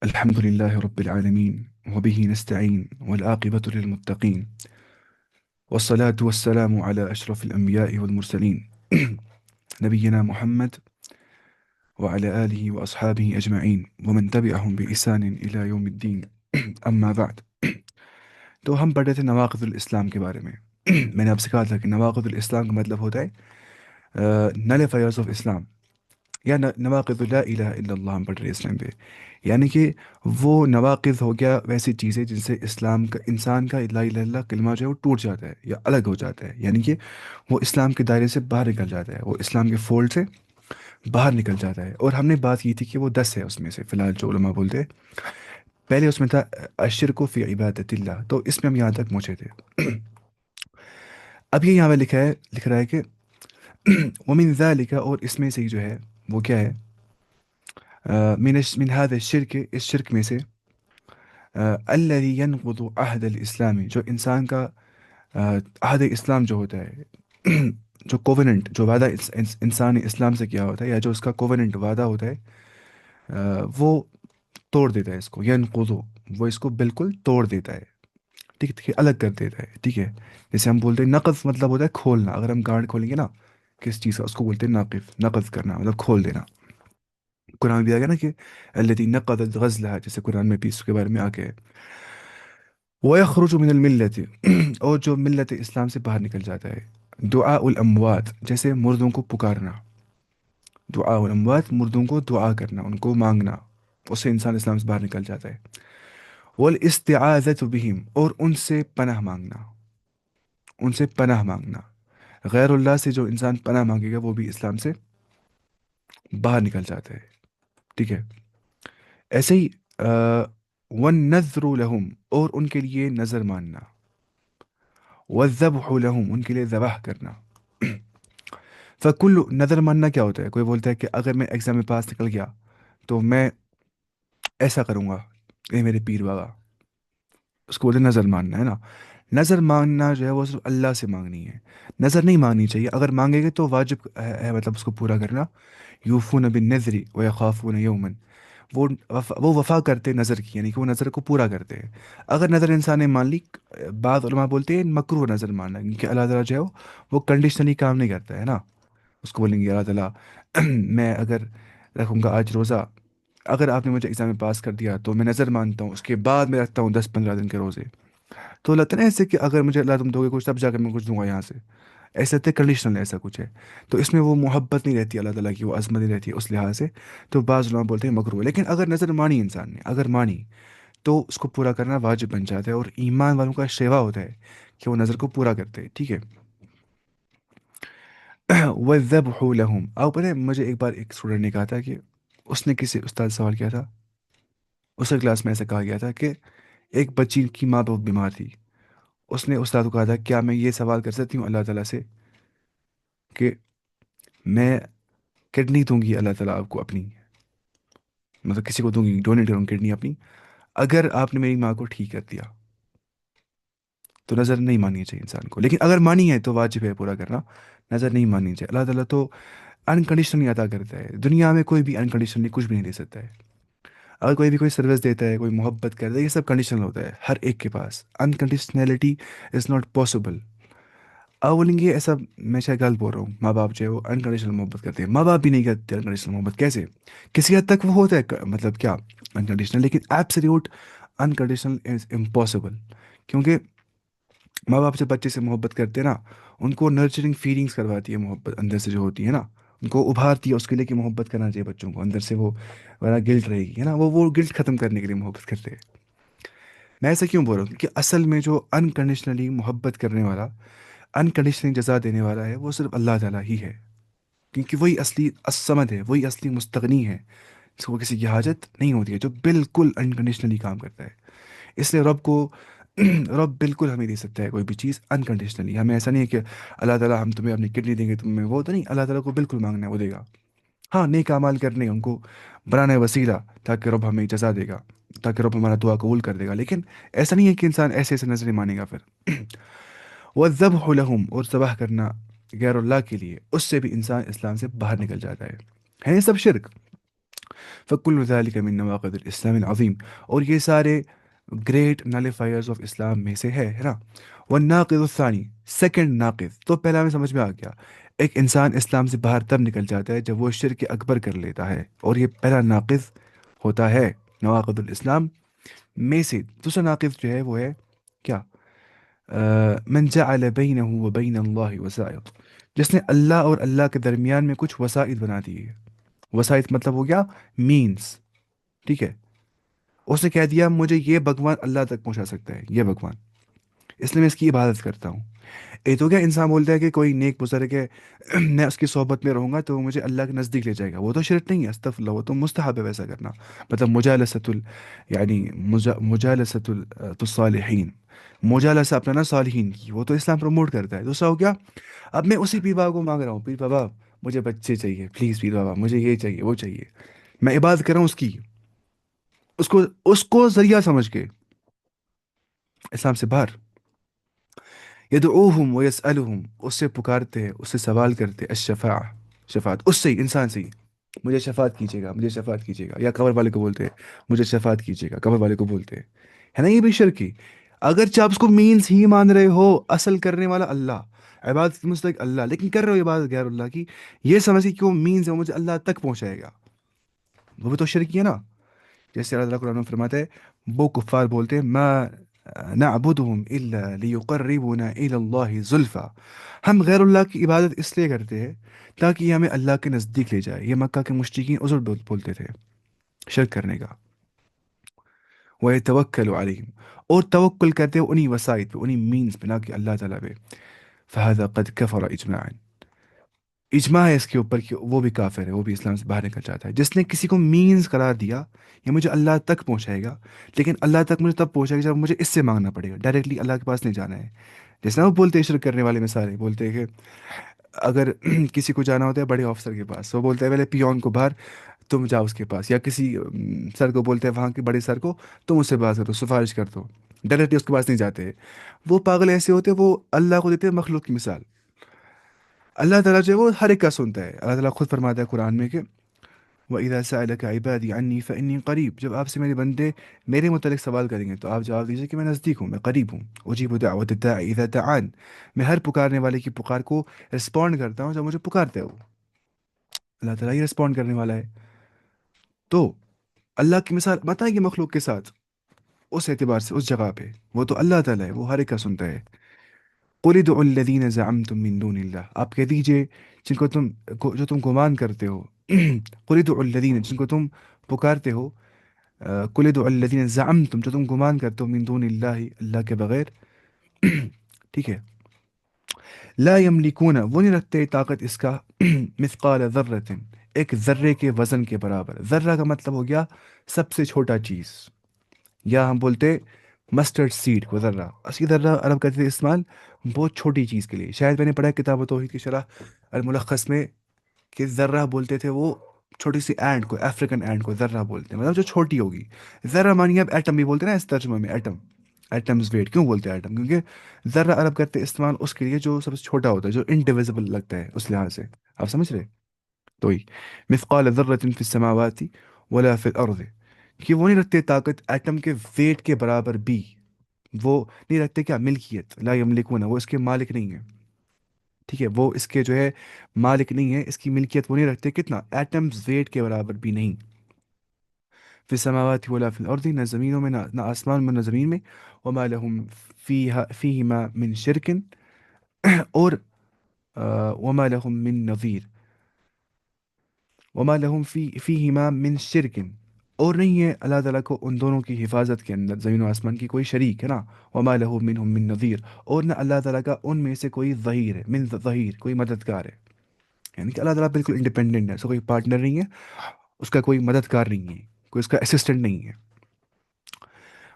الحمد لله رب العالمين وبه نستعين والعاقبة للمتقين والصلاة والسلام على أشرف الأنبياء والمرسلين نبينا محمد وعلى آله وأصحابه أجمعين ومن تبعهم بإحسان إلى يوم الدين أما بعد. تو ہم پڑھ رہے تھے نواقض الاسلام کے بارے میں. میں نے آپ سے کہا تھا کہ نواقض الاسلام کا مطلب ہوتا ہے نلیفائرز آف اسلام یا نواقض لا الہ الا اللہ. ہم پڑھ رہے ہیں اسلام پہ، یعنی کہ وہ نواقض ہو گیا ویسی چیزیں جن سے اسلام کا انسان کا لا الہ الا اللہ کلمہ جو ہے وہ ٹوٹ جاتا ہے یا الگ ہو جاتا ہے، یعنی کہ وہ اسلام کے دائرے سے باہر نکل جاتا ہے، وہ اسلام کے فولڈ سے باہر نکل جاتا ہے. اور ہم نے بات کی تھی کہ وہ 10 ہے اس میں سے، فی الحال جو علماء بولتے ہیں. پہلے اس میں تھا الشرک فی عبادت اللہ، تو اس میں ہم یہاں تک پہنچے تھے. اب یہ یہاں پہ لکھ رہا ہے کہ ومن ذالک، اور اس میں سے جو ہے وہ کیا ہے، من هذا الشرک، اس شرک میں سے الذي ينقض عہد الاسلامی، جو انسان کا عہد اسلام جو ہوتا ہے، جو کووننٹ، جو وعدہ انسان نے اسلام سے کیا ہوتا ہے، یا جو اس کا کووننٹ وعدہ ہوتا ہے، وہ توڑ دیتا ہے اس کو. ینقض، وہ اس کو بالکل توڑ دیتا ہے. ٹھیک ہے، ٹھیک ہے، الگ کر دیتا ہے. ٹھیک ہے، جیسے ہم بولتے ہیں نقض مطلب ہوتا ہے کھولنا. اگر ہم گارڈ کھولیں گے نا کس چیز کا، اس کو بولتے ہیں ناقض. نقض کرنا مطلب کھول دینا. قرآن میں بھی آ گیا نا کہ التي نقضت غزلها، جیسے قرآن میں بھی اس کے بارے میں آ کے ويخرج من الملة اور جو ملت اسلام سے باہر نکل جاتا ہے. دعاء الاموات، جیسے مردوں کو پکارنا. دعاء الاموات، مردوں کو دعا کرنا، ان کو مانگنا، اس سے انسان اسلام سے باہر نکل جاتا ہے. والاستعاذة بهم، اور ان سے پناہ مانگنا. ان سے پناہ مانگنا، غیر اللہ سے جو انسان پناہ مانگے گا وہ بھی اسلام سے باہر نکل جاتا ہے. ٹھیک ہے، ایسے ہی والنذر لہم، اور ان کے لیے نظر ماننا. والذبح لہم، ان کے لیے ذبح کرنا. فکل، نظر ماننا کیا ہوتا ہے؟ کوئی بولتا ہے کہ اگر میں ایگزام میں پاس نکل گیا تو میں ایسا کروں گا، اے میرے پیر بابا. اس کو بولتے ہیں نظر ماننا، ہے نا. نظر مانگنا جو ہے وہ صرف اللہ سے مانگنی ہے، نظر نہیں مانگنی چاہیے. اگر مانگے گے تو واجب ہے مطلب اس کو پورا کرنا. یوفون بالنذر ویخافون یوما، وہ وفا کرتے نظر کی، یعنی کہ وہ نظر کو پورا کرتے ہیں. اگر نظر انسان نے مان لی، بعض علماء بولتے ہیں مکروہ نظر ماننا، کیونکہ اللہ تعالیٰ جو ہے وہ کنڈیشنلی کام نہیں کرتا ہے نا. اس کو بولیں گے اللہ تعالیٰ میں اگر رکھوں گا آج روزہ، اگر آپ نے مجھے ایگزام میں پاس کر دیا تو میں نظر مانتا ہوں، اس کے بعد میں رکھتا ہوں 10-15 دن کے روزے. تو لگتا ہے نا ایسے کہ اگر مجھے اللہ تم دو گے کچھ تب جا کر میں کچھ دوں گا یہاں سے. ایسا تو کنڈیشنل ایسا کچھ ہے. تو اس میں وہ محبت نہیں رہتی اللہ تعالیٰ کی، وہ عظمت نہیں رہتی ہے اس لحاظ سے. تو بعض لوگ بولتے ہیں مکروہ. لیکن اگر نظر مانی انسان نے، اگر مانی تو اس کو پورا کرنا واجب بن جاتا ہے، اور ایمان والوں کا شیوا ہوتا ہے کہ وہ نظر کو پورا کرتے ہیں. ٹھیک ہے. وَالذَّبْحُ لَهُمْ، آپ پتہ ہے مجھے ایک بار ایک اسٹوڈنٹ نے کہا تھا کہ اس نے کسی استاد سے سوال کیا تھا. اس کلاس میں ایسا کہا گیا تھا کہ ایک بچی کی ماں بہت بیمار تھی. اس نے استاد کو کہا تھا کیا میں یہ سوال کر سکتی ہوں اللہ تعالیٰ سے کہ میں کڈنی دوں گی اللہ تعالیٰ آپ کو اپنی، مطلب کسی کو دوں گی، ڈونیٹ کروں گی کڈنی اپنی، اگر آپ نے میری ماں کو ٹھیک کر دیا. تو نظر نہیں ماننی چاہیے انسان کو. لیکن اگر مانی ہے تو واجب ہے پورا کرنا، نظر نہیں ماننی چاہیے. اللہ تعالیٰ تو انکنڈیشنلی عطا کرتا ہے. دنیا میں کوئی بھی انکنڈیشنلی کچھ بھی نہیں دے سکتا ہے. اگر کوئی بھی کوئی سروس دیتا ہے، کوئی محبت کرتا ہے، یہ سب کنڈیشنل ہوتا ہے ہر ایک کے پاس. انکنڈیشنلٹی از ناٹ پاسبل. اب بولیں گے ایسا، میں شاید غلط بول رہا ہوں. ماں باپ جو ہے وہ انکنڈیشنل محبت کرتے ہیں، ماں باپ بھی نہیں کرتے انکنڈیشنل محبت. کیسے؟ کسی حد تک وہ ہوتا ہے مطلب کیا انکنڈیشنل، لیکن ایبسلیوٹ انکنڈیشنل از امپاسبل. کیونکہ ماں باپ سے بچے سے محبت کرتے ہیں نا، ان کو نرچرنگ فیلنگس کرواتی ہے محبت اندر سے جو ہوتی ہے نا، ان کو ابھارتی ہے اس کے لیے کہ محبت کرنا چاہیے بچوں کو اندر سے. وہ ورنہ گلٹ رہے گی، ہے نا. وہ گلٹ ختم کرنے کے لیے محبت کرتے ہیں. میں ایسا کیوں بول رہا ہوں؟ کہ اصل میں جو انکنڈیشنلی محبت کرنے والا، انکنڈیشنلی جزا دینے والا ہے، وہ صرف اللہ تعالیٰ ہی ہے. کیونکہ وہی اصلی الصمد ہے، وہی اصلی مستغنی ہے، جس کو کسی کی حاجت نہیں ہوتی ہے، جو بالکل انکنڈیشنلی کام کرتا ہے. اس لیے رب کو رب بالکل ہمیں دے سکتا ہے کوئی بھی چیز انکنڈیشنلی. ہمیں ایسا نہیں ہے کہ اللہ تعالیٰ ہم تمہیں اپنی کڈنی دیں گے تمہیں، وہ تو نہیں. اللہ تعالیٰ کو بالکل مانگنا ہے، وہ دے گا. ہاں، نیک اعمال کرنے ان کو بنانا ہے وسیلہ، تاکہ رب ہمیں جزا دے گا، تاکہ رب ہمارا دعا قبول کر دے گا. لیکن ایسا نہیں ہے کہ انسان ایسے ایسے نظریں مانے گا پھر. وَالذَّبْحُ لَهُمْ، اور ذبح کرنا غیر اللہ کے لیے، اس سے بھی انسان اسلام سے باہر نکل جاتا ہے. یہ سب شرک. فکل ذالک من نواقض الاسلام العظیم، اور یہ سارے گریٹ نالیفائرز آف اسلام میں سے ہے نا. والناقض الثانی، سیکنڈ ناقض، تو پہلا ہمیں سمجھ میں آ گیا، ایک انسان اسلام سے باہر تب نکل جاتا ہے جب وہ شرک اکبر کر لیتا ہے، اور یہ پہلا ناقض ہوتا ہے نواقض الاسلام میں سے. دوسرا ناقض جو ہے وہ ہے کیا؟ من جعل بینہ و بین اللہ وسائط، جس نے اللہ اور اللہ کے درمیان میں کچھ وسائط بنا دیے. وسائط مطلب ہو گیا مینس، ٹھیک ہے. اس نے کہہ دیا مجھے یہ بھگوان اللہ تک پہنچا سکتا ہے، یہ بھگوان، اس لیے میں اس کی عبادت کرتا ہوں. ایک تو کیا انسان بولتا ہے کہ کوئی نیک بزرگ ہے، میں اس کی صحبت میں رہوں گا تو وہ مجھے اللہ کے نزدیک لے جائے گا. وہ تو شرک نہیں ہے، استغفر اللہ، وہ تو مستحب ہے ویسا کرنا. مطلب یعنی مجالست الصالحین، مجالسہ اپنا نا صالحین کی، وہ تو اسلام پروموٹ کرتا ہے. دوسرا ہو گیا، اب میں اسی پیر بابا کو مانگ رہا ہوں، پیر بابا مجھے بچے چاہیے پلیز، پیر بابا مجھے یہ چاہیے وہ چاہیے، میں عبادت کر رہا ہوں اس کی، اس کو ذریعہ سمجھ کے اسلام سے باہر. یدعوہم ویسألہم، اس سے پکارتے ہیں، اس سے سوال کرتے ہیں، الشفاعہ، شفاعت اس سے ہی، انسان سے ہی، مجھے شفاعت کیجیے گا، مجھے شفاعت کیجیے گا. یا قبر والے کو بولتے ہیں مجھے شفاعت کیجیے گا، قبر والے کو بولتے ہیں، ہے نا یہ بھی شرک ہی. اگرچہ آپ اس کو مینس ہی مان رہے ہو، اصل کرنے والا اللہ، عبادت کی مستحق اللہ، لیکن کر رہے ہو عبادت غیر اللہ کی، یہ سمجھ کہ وہ مینس ہے، وہ مجھے اللہ تک پہنچائے گا، وہ بھی تو شرک ہی ہے نا. جیسے اللہ تعالیٰ قرآن میں فرماتا ہے، وہ کفار بولتے ہیں ما نعبدهم الا لیقربونا الی اللہ زلفا، ہم غیر اللہ کی عبادت اس لیے کرتے ہیں تاکہ یہ ہمیں اللہ کے نزدیک لے جائے. یہ مکہ کے مشرکین عذر بولتے تھے شرک کرنے کا. وَيَتَوَكَّلُ عَلَيْهِمْ، اور توکل کرتے ہیں انہی وسائط پہ، انہی مینز پہ، نہ کہ اللہ تعالیٰ پہ. فَهَذَا قَدْ كَفَرَ إِجْمَاعًا، اجماع ہے اس کے اوپر کہ وہ بھی کافر ہے، وہ بھی اسلام سے باہر نکل جاتا ہے. جس نے کسی کو مینز قرار دیا یہ مجھے اللہ تک پہنچائے گا، لیکن اللہ تک مجھے تب پہنچائے گا جب مجھے اس سے مانگنا پڑے گا، ڈائریکٹلی اللہ کے پاس نہیں جانا ہے. جیسے نا وہ بولتے ہیں شرک کرنے والے مثالیں، بولتے ہیں کہ اگر کسی کو جانا ہوتا ہے بڑے آفیسر کے پاس، وہ بولتے ہیں پہلے پیون کو باہر، تم جاؤ اس کے پاس، یا کسی سر کو بولتے ہیں وہاں کے بڑے سر کو تم اس سے بات کرو، سفارش کر دو، ڈائریکٹلی اس کے پاس نہیں جاتے. وہ پاگل ایسے ہوتے ہیں، وہ اللہ کو دیتے ہیں مخلوق کی مثال. اللہ تعالیٰ جو ہے وہ ہر ایک کا سنتا ہے. اللہ تعالیٰ خود فرماتا ہے قرآن میں کہ وَإِذَا سَأَلَكَ عِبَادِي عَنِّي فَإِنِّي قَرِيب، جب آپ سے میرے بندے میرے متعلق سوال کریں گے تو آپ جواب دیجیے کہ میں نزدیک ہوں، میں قریب ہوں. اجیب دعوت الداعی اذا دعان، میں ہر پکارنے والے کی پکار کو رسپونڈ کرتا ہوں جب مجھے پکارتے ہو. اللہ تعالیٰ ہی رسپونڈ کرنے والا ہے. تو اللہ کی مثال مت آئے گی مخلوق کے ساتھ اس اعتبار سے، اس جگہ پہ وہ تو اللہ تعالیٰ ہے، وہ ہر ایک کا سنتا ہے. قُلِ ادْعُوا الَّذِينَ زَعَمْتُم مِّن دُونِ اللَّهِ، آپ کہہ دیجئے جن کو جو تم گمان کرتے ہو. قُلِ ادْعُوا الَّذِينَ، جن کو تم پکارتے ہو. قُلِ ادْعُوا الَّذِينَ زَعَمْتُم، جو تم گمان کرتے ہو، من دون اللہ، اللہ کے بغیر. ٹھیک ہے. لا یملکون، وہ نہیں رکھتے طاقت اس کا، مثقال ذرۃ، ایک ذرے کے وزن کے برابر. ذرہ کا مطلب ہو گیا سب سے چھوٹا چیز، یا ہم بولتے مسٹرڈ سیڈ کو ذرہ. اسی ذرہ عرب کرتے تھے استعمال بہت چھوٹی چیز کے لیے. شاید میں نے پڑھا ہے کتاب و توحید کی شرح الملخص میں کہ ذرہ بولتے تھے وہ چھوٹی سی اینٹ کو، افریقن اینٹ کو ذرہ بولتے ہیں، مطلب جو چھوٹی ہوگی. ذرہ مانیے اب ایٹم بھی بولتے ہیں نا اس ترجمے میں، ایٹم، ایٹمز ویٹ کیوں بولتے ہیں ایٹم؟ کیونکہ ذرہ عرب کرتے ہیں استعمال اس کے لیے جو سب سے چھوٹا ہوتا ہے، جو انڈیویزبل لگتا ہے اس لحاظ سے. آپ سمجھ رہے؟ تو ہی مثقال ذرۃ فی السماوات ولا فی الارض، کہ وہ نہیں رکھتے طاقت ایٹم کے ویٹ کے برابر بھی، وہ نہیں رکھتے کیا؟ ملکیت. لا یملکون، وہ اس کے مالک نہیں ہیں. ٹھیک ہے، وہ اس کے جو ہے مالک نہیں ہے، اس کی ملکیت وہ نہیں رکھتے. کتنا؟ ایٹمز ویٹ کے برابر بھی نہیں. فی السماوات ولا فی الارض، نہ زمینوں میں، نہ آسمان میں، نہ زمین میں. وما لهم فیہما من شرک، اور وما لهم من نظیر، وما لهم فیہما من شرک، اور نہیں ہے اللہ تعالیٰ کو ان دونوں کی حفاظت کے اندر، زمین و آسمان کی کوئی شریک ہے نا. وما له منهم من نظیر، اور نہ اللہ تعالیٰ کا ان میں سے کوئی ظہیر ہے، من ظہیر کوئی مددگار ہے. یعنی کہ اللہ تعالیٰ بالکل انڈیپینڈنٹ ہے، اس کا کوئی پارٹنر نہیں ہے، اس کا کوئی مددگار نہیں ہے، کوئی اس کا اسسٹنٹ نہیں ہے.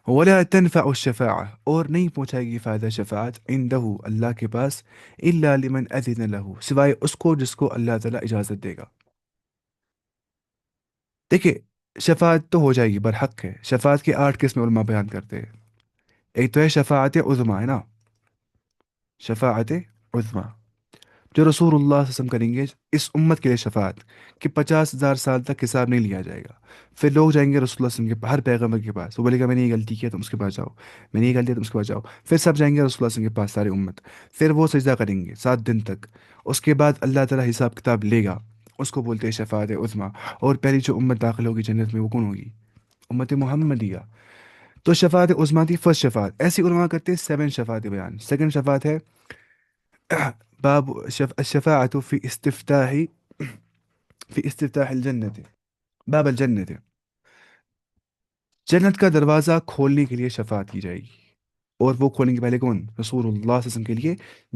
ولا تنفع الشفاعة، اور نہیں پہنچائے گی فائدہ شفاعت، عنده اللہ کے پاس، الا لمن اذن له، سوائے اس کو جس کو اللہ تعالیٰ اجازت دے گا. دیکھیں شفاعت تو ہو جائے گی، برحق ہے. شفاعت کے 8 قسم علماء بیان کرتے ہیں. ایک تو ہے شفاعت عظما، ہے نا، شفاعت عظما. جو رسول اللہ صلی اللہ علیہ وسلم کریں گے اس امت کے لیے شفاعت، کہ 50,000 سال تک حساب نہیں لیا جائے گا. پھر لوگ جائیں گے رسول اللہ صلی اللہ علیہ وسلم کے ہر پیغمبر کے پاس، وہ بولے گا میں نے یہ غلطی کی ہے تم اس کے پاس جاؤ، میں نے یہ غلطی ہے تم اس کے پاس جاؤ. پھر سب جائیں گے رسول اللہ صلی اللہ علیہ وسلم کے پاس، ساری امت. پھر وہ سجدہ کریں گے 7 دن تک. اس کے بعد اللہ تعالیٰ حساب کتاب لے گا. اس کو بولتے ہیں شفاعت عظمیٰ. اور پہلی جو امت داخل ہوگی جنت میں وہ کون ہوگی؟ امت محمدیہ. تو شفاعت عظمیٰ تھی فرسٹ شفاعت. ایسی علماء کرتے ہیں 7 شفاعت بیان. سیکنڈ شفاعت ہے باب الشفاعة في استفتاح الجنة، باب الجنت. جنت کا دروازہ کھولنے کے لیے شفاعت کی جائے گی. اور وہ کھولیں گے پہلے کون؟ رسول اللہ صلی اللہ علیہ وسلم کے لیے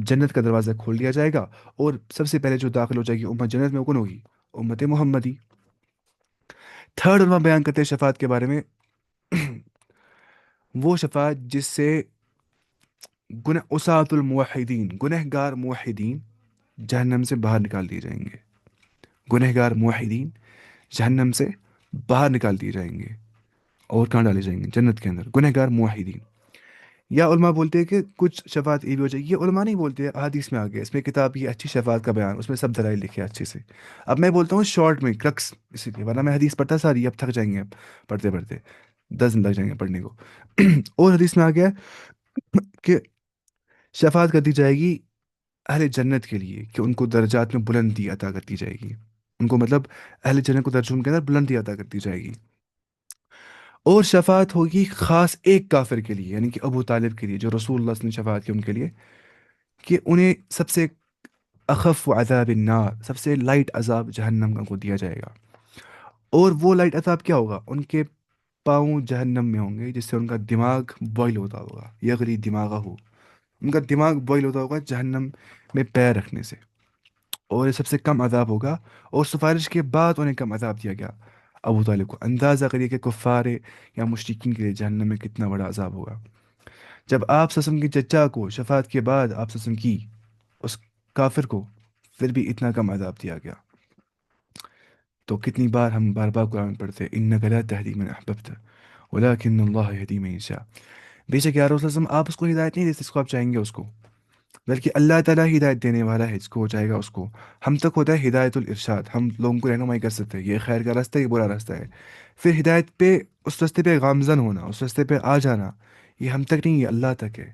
جنت کا دروازہ کھول دیا جائے گا. اور سب سے پہلے جو داخل ہو جائے گی امت جنت میں وہ کون ہوگی؟ امت محمدی. تھرڈ علماء بیان کرتے ہیں شفاعت کے بارے میں وہ شفاعت جس سے اسات الموحدین، گنہ گار موحدین جہنم سے باہر نکال دیے جائیں گے. گنہ گار موحدین جہنم سے باہر نکال دیے جائیں گے. اور کہاں ڈالے جائیں گے؟ جنت کے اندر. گنہ گار موحدین. یا علماء بولتے ہیں کہ کچھ شفاعت یہ بھی ہو جائے گی. یہ علماء نہیں بولتے، احادیث میں آ گیا. اس میں کتاب کی اچھی شفاعت کا بیان، اس میں سب دلائل لکھے ہیں اچھے سے. اب میں بولتا ہوں شارٹ میں کرکس اسی لیے، ورنہ میں حدیث پڑھتا ساری، اب تھک جائیں گے اب پڑھتے پڑھتے، 10 دن لگ جائیں گے پڑھنے کو. اور حدیث میں آ گیا کہ شفاعت کر دی جائے گی اہل جنت کے لیے، کہ ان کو درجات میں بلندی عطا کر دی جائے گی. ان کو مطلب اہل جنت کو درجوں کے اندر بلندی عطا کر دی جائے گی. اور شفاعت ہوگی خاص ایک کافر کے لیے، یعنی کہ ابو طالب کے لیے، جو رسول اللہ صلی اللہ علیہ وسلم نے شفاعت کی ان کے لیے، کہ انہیں سب سے اخف عذاب النار، سب سے لائٹ عذاب جہنم کا ان کو دیا جائے گا. اور وہ لائٹ عذاب کیا ہوگا؟ ان کے پاؤں جہنم میں ہوں گے، جس سے ان کا دماغ بوائل ہوتا ہوگا. یغلی دماغہ ہو، ان کا دماغ بوائل ہوتا ہوگا جہنم میں پیر رکھنے سے. اور یہ سب سے کم عذاب ہوگا. اور سفارش کے بعد انہیں کم عذاب دیا گیا ابو طالب کو. اندازہ کریے کہ کفار یا مشرکین کے لیے جہنم میں کتنا بڑا عذاب ہوگا. جب آپ سسم کی چچا کو شفاعت کے بعد آپ سسم کی اس کافر کو پھر بھی اتنا کم عذاب دیا گیا، تو کتنی بار ہم بار بار قرآن پڑھتے ہیں انک لا تہدی من احببت ولکن اللہ یہدی من یشاء. بے شک یا رسول اللہ، آپ اس کو ہدایت نہیں دے جس کو آپ چاہیں گے اس کو، بلکہ اللہ تعالیٰ ہدایت دینے والا ہے، جس کو ہو جائے گا اس کو. ہم تک ہوتا ہے ہدایت الارشاد، ہم لوگوں کو رہنمائی کر سکتے ہیں یہ خیر کا راستہ ہے، یہ برا راستہ ہے. پھر ہدایت پہ، اس راستے پہ گامزن ہونا، اس راستے پہ آ جانا، یہ ہم تک نہیں، یہ اللہ تک ہے.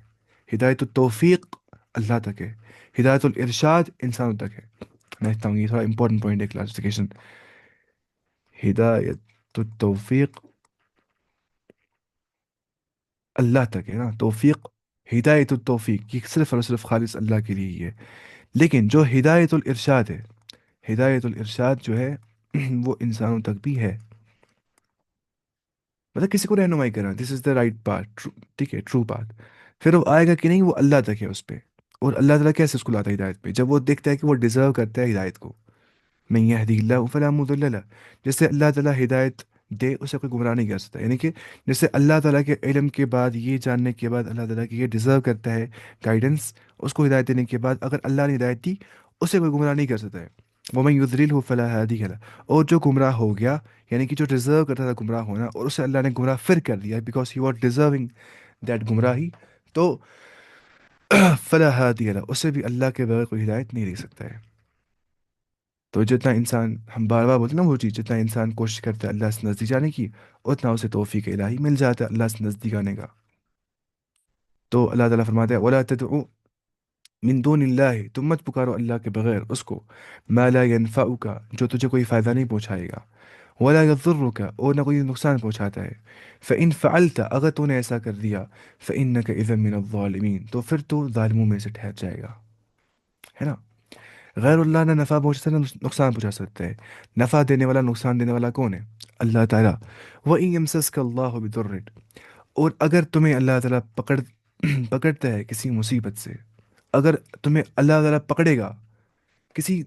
ہدایت التوفیق اللہ تک ہے، ہدایت الارشاد انسانوں تک ہے. میں کہتا ہوں یہ تھوڑا امپورٹنٹ پوائنٹ ہے کلاسیفیکیشن. ہدایت التوفیق اللہ تک ہے نا. توفیق، ہدایت التوفیق یہ صرف اور صرف خالص اللہ کے لیے ہی ہے. لیکن جو ہدایت الارشاد ہے، ہدایت الارشاد جو ہے وہ انسانوں تک بھی ہے. مطلب کسی کو رہنمائی کرنا، دس از دا رائٹ پاتھ، ٹھیک ہے، ٹرو پاتھ. پھر وہ آئے گا کہ نہیں، وہ اللہ تک ہے اس پہ. اور اللہ تعالیٰ کیسے اس کو لاتا ہے ہدایت پہ؟ جب وہ دیکھتا ہے کہ وہ ڈیزرو کرتا ہے ہدایت کو. من یہدی اللہ فلا مضل لہ. جیسے اللہ تعالیٰ ہدایت دے اسے کوئی گمراہ نہیں کر سکتا. یعنی کہ جیسے اللہ تعالیٰ کے علم کے بعد، یہ جاننے کے بعد اللہ تعالیٰ کی یہ ڈیزرو کرتا ہے گائیڈنس، اس کو ہدایت دینے کے بعد اگر اللہ نے ہدایت دی اسے کوئی گمراہ نہیں کر سکتا ہے. ومن یضللہ فلا ہادی لہ. اور جو گمراہ ہو گیا، یعنی کہ جو ڈیزرو کرتا تھا گمراہ ہونا اور اسے اللہ نے گمراہ پھر کر دیا because he was deserving that گمراہی، تو فلا ہادی لہ، اسے بھی اللہ کے بغیر کوئی ہدایت نہیں دے سکتا ہے. تو جتنا انسان، ہم بار بار بولتے ہیں نا وہ چیز، جتنا انسان کوشش کرتا ہے اللہ سے نزدیک جانے کی، اتنا اسے توفیق الہی مل جاتا ہے اللہ سے نزدیک آنے کا. تو اللہ تعالیٰ فرماتا ہے وَلَا تَدْعُ من دون اللہ، تم مت پکارو اللہ کے بغیر اس کو، ما لا ينفعك، جو تجھے کوئی فائدہ نہیں پہنچائے گا، ولا يضرك، اور نہ کوئی نقصان پہنچاتا ہے. فإن فعلت، اگر تو نے ایسا کر دیا، فإنك إذا من الظالمین، تو پھر تو ظالموں میں سے ٹھہر جائے گا. ہے نا. غیر اللہ نہ نفع پہنچا سکتا نہ نقصان پہنچا سکتا ہے. نفع دینے والا، نقصان دینے والا کون ہے؟ اللہ تعالیٰ. وَإِن يَمْسَسْكَ اللَّهُ بِضُرٍّ، اور اگر تمہیں اللہ تعالیٰ پکڑتا ہے کسی مصیبت سے، اگر تمہیں اللہ تعالیٰ پکڑے گا کسی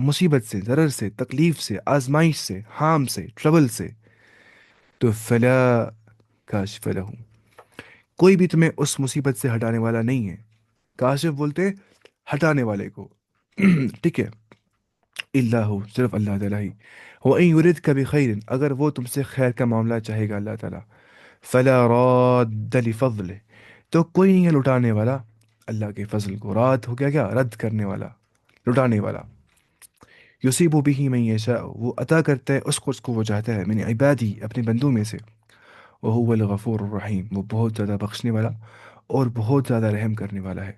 مصیبت سے، ضرر سے، تکلیف سے، آزمائش سے، ہارم سے، ٹربل سے، تو فلا کاشف لہ، کوئی بھی تمہیں اس مصیبت سے ہٹانے والا نہیں ہے. کاشف بولتے ہٹانے والے کو. ٹھیک ہے. اللہ، صرف اللہ تعالیٰ ہی. وَإِن يُرِدْكَ بِخَيْرٍ، اگر وہ تم سے خیر کا معاملہ چاہے گا اللہ تعالیٰ، فلا راد لفضلہ، تو کوئی نہیں ہے لٹانے والا اللہ کے فضل کو. رات ہو گیا کیا؟ رد کرنے والا. لٹانے والا، یصیب به من یشاء، وہ عطا کرتا ہے اس کو وہ چاہتا ہے، من عبادی، اپنے بندوں میں سے، وهو الغفور الرحیم، وہ بہت زیادہ بخشنے والا اور بہت زیادہ رحم کرنے والا ہے۔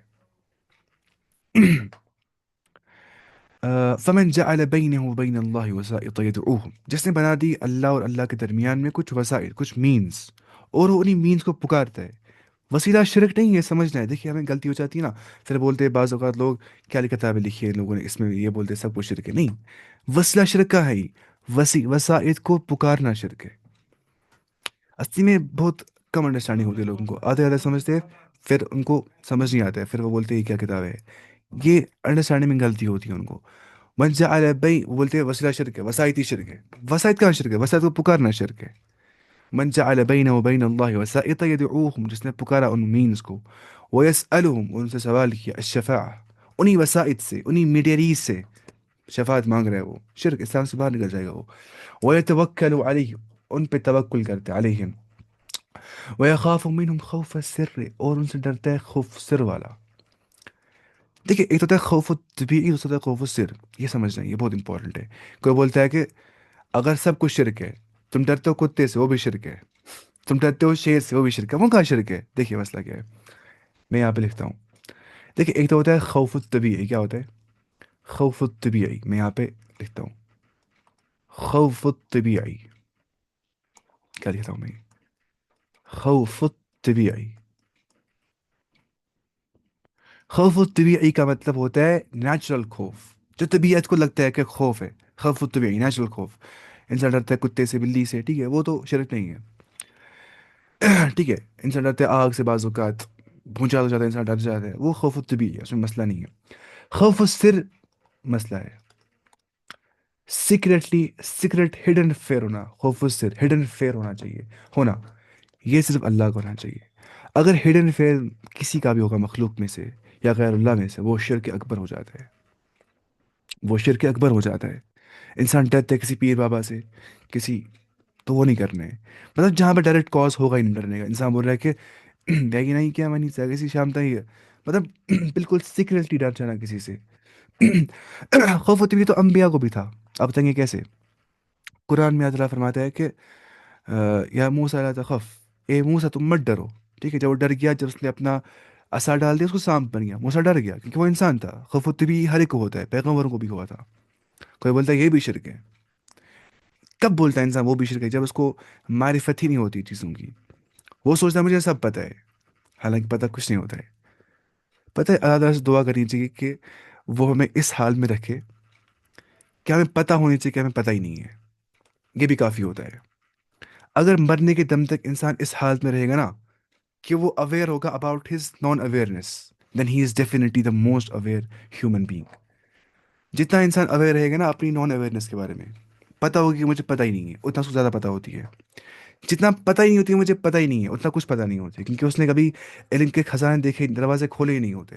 فمن جعل بینه وبین اللہ وسائط یدعوہم، جس نے بنا دی اللہ اور اللہ کے درمیان میں کچھ وسائل، کچھ مینز، اور وہ انہی مینز کو پکارتا ہے۔ وسیلہ شرک نہیں ہے، سمجھنا ہے، دیکھیے ہمیں غلطی ہو جاتی ہے نا، پھر بولتے ہیں بعض اوقات لوگ کیا کتابیں لکھی ہیں لوگوں نے، اس میں یہ بولتے ہیں سب کچھ شرک ہے، نہیں، وسیلہ شرک کا ہے ہی، وسائط کو پکارنا شرک ہے۔ اصلی میں بہت کم انڈرسٹینڈنگ ہوتی ہے لوگوں کو، آدھے آدھے سمجھتے ہیں، پھر ان کو سمجھ نہیں آتا ہے، پھر وہ بولتے ہیں یہ کیا کتاب ہے، یہ انڈرسٹینڈنگ میں غلطی ہوتی ہے ان کو۔ من جعل بین، وہ بولتے ہیں وسیلہ شرک ہے، وسائطی شرک ہے، وسائط کہاں شرک ہے، وسائط کو پکارنا شرک ہے۔ من جعل بینه وبین اللہ وسائط یدعوہم، جس نے پکارا ان مینز کو، ویسألہم، ان سے سوال کیا، الشفاعہ، انہی وسائط سے، انہی میڈیریز سے شفاعت مانگ رہا ہے، وہ شرک، اسلام سے باہر نکل جائے گا وہ۔ ویتوکل علیہ، ان پہ توکل کرتے، علیہم، ویخاف منہم خوف السر، اور ان سے ڈرتا ہے خوف سر والا۔ دیکھیں ایک تو ہوتا ہے خوف طبیعی، دوسرا ہوتا ہے خوف سر، یہ سمجھنا ہے، یہ بہت امپورٹنٹ ہے۔ کوئی بولتا ہے کہ اگر سب کچھ شرک ہے، تم ڈرتے ہو کتے سے، وہ بھی شرک ہے، تم ڈرتے ہو شیر سے، وہ بھی شرک ہے، وہ کہاں شرک ہے؟ دیکھیے مسئلہ کیا ہے، میں یہاں پہ لکھتا ہوں۔ دیکھیے ایک تو ہوتا ہے خوف الطبیعی، کیا ہوتا ہے خوف الطبیعی، میں یہاں پہ لکھتا ہوں، خوف الطبیعی، کیا لکھتا ہوں میں، خوف الطبیعی، خوف الطبیعی کا مطلب ہوتا ہے نیچرل خوف، جو طبیعت کو لگتا ہے کہ خوف ہے، خوف الطبیعی نیچرل خوف، انسان ڈرتا ہے کتے سے، بلی سے، ٹھیک ہے، وہ تو شرک نہیں ہے، ٹھیک ہے، انسان ڈرتا ہے آگ سے، بعض اوقات بھونچال ہو جاتا ہے انسان ڈر جاتا ہے، وہ خوف الطبیعی ہے، اس میں مسئلہ نہیں ہے۔ خوف السر مسئلہ ہے، سیکریٹلی، سیکریٹ ہڈن فیئر ہونا، خوف السر ہڈن فیئر ہونا چاہیے، ہونا، یہ صرف اللہ کو ہونا چاہیے۔ اگر ہڈن فیئر کسی کا بھی ہوگا مخلوق میں سے یا غیر اللہ میں سے، وہ شرک اکبر ہو جاتا ہے، وہ شرک اکبر ہو جاتا ہے۔ انسان ڈرتا ہے کسی پیر بابا سے، کسی، تو وہ نہیں کرنے ہیں، مطلب جہاں پہ ڈائریکٹ کاز ہوگا ہی نہیں ڈرنے کا، انسان بول رہا ہے کہ دیکھی نہیں کیا منی سے کسی شام تک ہی ہے، مطلب بالکل سیکریٹلی ڈر جانا کسی سے۔ خوف و طبی تو انبیاء کو بھی تھا، اب بتائیں گے کیسے؟ قرآن میں اللہ فرماتا ہے کہ یا موسیٰ لا تخف، اے موسیٰ تم مت ڈرو، ٹھیک ہے، جب وہ ڈر گیا، جب اس نے اپنا عصا ڈال دیا، اس کو سانپ بن گیا، موسیٰ ڈر گیا کیونکہ وہ انسان تھا۔ خوف و طبی ہر ایک کو ہوتا ہے، پیغمبروں کو بھی ہوا تھا۔ کوئی بولتا ہے یہ بھی شرک ہے، کب بولتا ہے انسان وہ بھی شرک ہے؟ جب اس کو معرفت ہی نہیں ہوتی چیزوں کی، وہ سوچتا ہے مجھے سب پتہ ہے، حالانکہ پتہ کچھ نہیں ہوتا ہے۔ پتہ ہے اللہ تعالیٰ سے دعا کرنی چاہیے کہ وہ ہمیں اس حال میں رکھے کہ ہمیں پتہ ہونی چاہیے کہ ہمیں پتہ ہی نہیں ہے، یہ بھی کافی ہوتا ہے۔ اگر مرنے کے دم تک انسان اس حالت میں رہے گا نا کہ وہ اویئر ہوگا about his non awareness, then he is definitely the most aware human being. جتنا انسان اویئر رہے گا نا اپنی نان اویئرنیس کے بارے میں، پتہ ہوگی کہ مجھے پتہ ہی نہیں ہے، اتنا اس کو زیادہ پتہ ہوتی ہے۔ جتنا پتہ ہی نہیں ہوتی ہے مجھے پتہ ہی نہیں ہے، اتنا کچھ پتہ نہیں ہوتا ہے، کیونکہ اس نے کبھی علم کے خزانے دیکھے، دروازے کھولے ہی نہیں ہوتے۔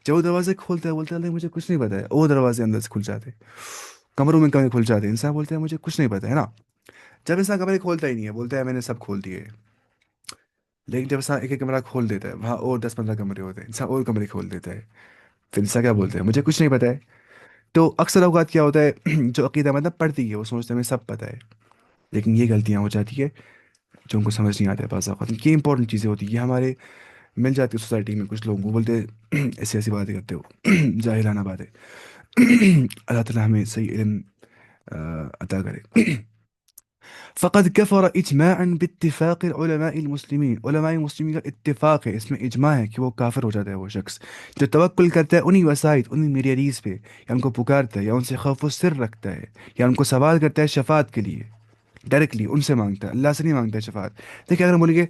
جب وہ دروازے کھولتا ہے بولتا ہے اللہ مجھے کچھ نہیں پتہ ہے، وہ دروازے اندر سے کھل جاتے، کمروں میں کمرے کھل جاتے، انسان بولتا ہے مجھے کچھ نہیں پتہ ہے نا۔ جب انسان کمرے کھولتا ہی نہیں ہے، بولتا ہے میں نے سب کھول دیے، لیکن جب انسان ایک ایک کمرہ کھول دیتا ہے، وہاں اور 10 15 کمرے ہوتے ہیں، انسان اور کمرے کھول دیتا ہے، پھر انسان کیا بولتا ہے مجھے کچھ نہیں پتہ ہے۔ تو اکثر اوقات کیا ہوتا ہے جو عقیدہ مطلب پڑھتی ہے وہ سوچتا ہے ہمیں سب پتہ ہے، لیکن یہ غلطیاں ہو جاتی ہے جو ان کو سمجھ نہیں آتا ہے بعض اوقات، یہ امپورٹنٹ چیزیں ہوتی ہیں، یہ ہمارے مل جاتی ہے سوسائٹی میں، کچھ لوگوں کو بولتے ہیں ایسی ایسی باتیں کرتے ہو، جاہلانہ باتیں۔ اللہ تعالیٰ ہمیں صحیح علم عطا کرے۔ فقد كفر اجماعا باتفاق علماء المسلمین، علماء مسلمین کا اتفاق ہے، اس میں اجماع ہے کہ وہ کافر ہو جاتا ہے وہ شخص جو توکل کرتا ہے انہی وسائط، انہی میڈیریز پہ، یا ان کو پکارتا ہے، یا ان سے خوف و سر رکھتا ہے، یا ان کو سوال کرتا ہے شفاعت کے لیے، ڈائریکٹلی ان سے مانگتا ہے، اللہ سے نہیں مانگتا ہے شفاعت۔ دیکھیں اگر بولیں گے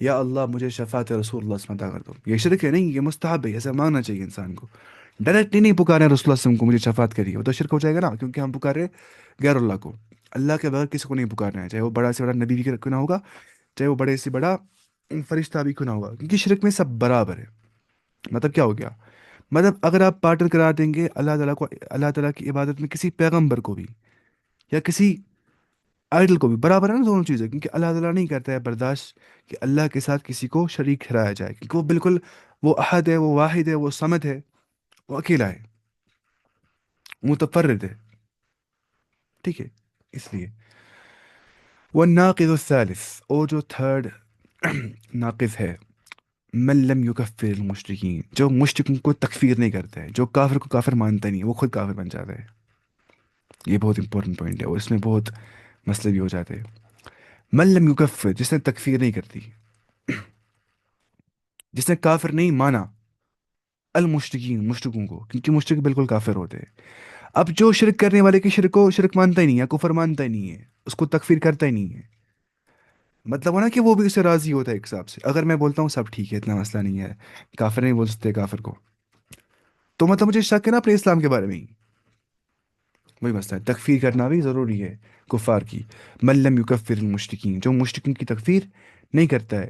یا اللہ مجھے شفاعت رسول اللہ صلی اللہ علیہ وسلم عطا کر دو، یہ شرک ہے نہیں، یہ مستحب ہے، ایسا مانگنا چاہیے انسان کو۔ ڈائریکٹلی نہیں پکارے رسول اللہ صلی اللہ علیہ وسلم کو مجھے شفاعت کریے، وہ تو شرک ہو جائے گا نا، کیونکہ ہم پکارے غیر اللہ کو، اللہ کے بغیر کسی کو نہیں پکارنا ہے، چاہے وہ بڑا سے بڑا نبی بھی کیوں نہ ہوگا، چاہے وہ بڑے سے بڑا فرشتہ بھی کیوں نہ ہوگا، کیونکہ شرک میں سب برابر ہے۔ مطلب کیا ہو گیا؟ مطلب اگر آپ پارٹنر کرا دیں گے اللہ تعالیٰ کو، اللہ تعالیٰ کی عبادت میں کسی پیغمبر کو بھی یا کسی آئیڈل کو بھی، برابر ہے نا دونوں چیزیں، کیونکہ اللہ تعالیٰ نہیں کرتا ہے برداشت کہ اللہ کے ساتھ کسی کو شریک ٹھہرایا جائے، کیونکہ وہ بالکل، وہ احد ہے، وہ واحد ہے، وہ صمد ہے، وہ اکیلا ہے۔ متفرد ہے، ٹھیک ہے، اس لیے والناقض الثالث، اور جو تھرڈ ناقض ہے، من لم یکفر المشرکین، جو مشرکوں کو تکفیر نہیں کرتا ہے، جو کافر کو کافر مانتا نہیں ہے، وہ خود کافر بن جاتا ہے. یہ بہت امپورٹنٹ پوائنٹ ہے، اور اس میں بہت مسئلے بھی ہو جاتے ہیں. من لم یکفر، جس نے تکفیر نہیں کرتی، جس نے کافر نہیں مانا، المشرکین، مشرکوں کو، کیونکہ مشرک بالکل کافر ہوتے ہیں. اب جو شرک کرنے والے کی شرک کو شرک مانتا ہی نہیں ہے، کفر مانتا ہی نہیں ہے، اس کو تکفیر کرتا ہی نہیں ہے، مطلب وہ نا کہ وہ بھی اس سے راضی ہوتا ہے ایک حساب سے. اگر میں بولتا ہوں سب ٹھیک ہے، اتنا مسئلہ نہیں ہے، کافر نہیں بول سکتے کافر کو، تو مطلب مجھے شک ہے نا اپنے اسلام کے بارے میں ہی. وہی مسئلہ ہے، تکفیر کرنا بھی ضروری ہے کفار کی. من لم یکفر المشرکین، جو مشرکین کی تکفیر نہیں کرتا ہے.